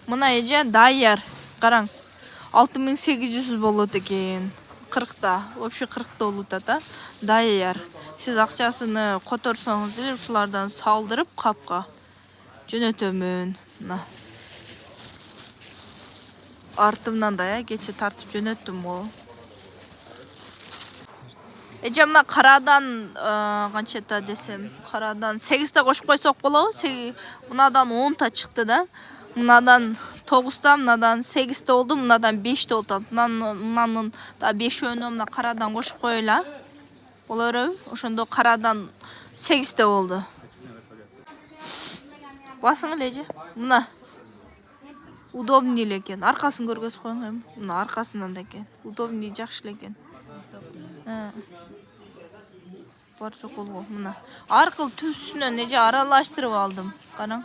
Мына эже даяр. Караң. 6800 болот экен. 40та. Вообще 40та болуп атат, даяр. Сиз акчасыны которсоңуз эле ушулардан салдырып капка жөнөтөмүн. Мына. Артымдан да кече тартып жөнөттүм го. Эже мына карадан канчата десем, карадан 8та кошуп койсок болобу? Мынадан 10та чыкты да. Мынадан 9та, мынадан 8та болду, мынадан 5та болду. Мынанын да 5өөнө мына карадан кошуп коелу. Боло береби? Ошондо карадан 8та болду. Басың эле эже. Мына. Удобный эле экен. Аркасын көргөзүп коюң. Мына аркасынан да экен. Удобный жакшы эле экен. Бар жок болгон. Мына. Аркыл түзүнөн эже аралаштырып алдым. Караң.